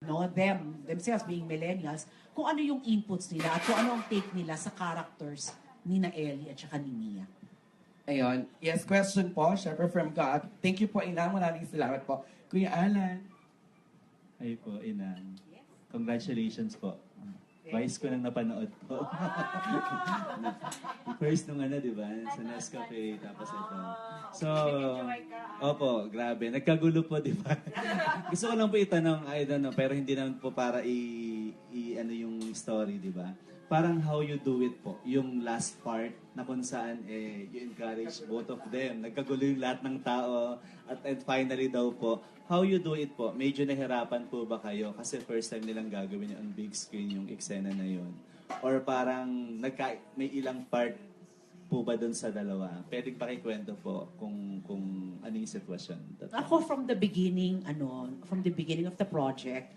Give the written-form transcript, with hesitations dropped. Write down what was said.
no, themselves being millennials, kung ano yung inputs nila at kung ano ang take nila sa characters ni na Ellie at saka ni Mia. Ayun. Yes, question po. Syempre from God. Thank you po, Inang. Maraming salamat po. Kuya Alan. Ay po, Inang. Congratulations po. Vice ko nang napanood po. First nung di ba? Sa Nescafe, tapos ito. So, opo, grabe. Nagkagulo po, di ba? Gusto ko lang po itanong, I don't know, pero hindi naman po para ano yung story, di ba? Parang how you do it po. Yung last part na kung saan you encourage both of them. Nagkagulo yung lahat ng tao. And finally daw po, how you do it po? Medyo nahirapan po ba kayo? Kasi first time nilang gagawin on big screen yung eksena na yun. Or parang may ilang part po ba dun sa dalawa? Pwedeng pakikwento po kung ano yung sitwasyon. Ako from the beginning of the project,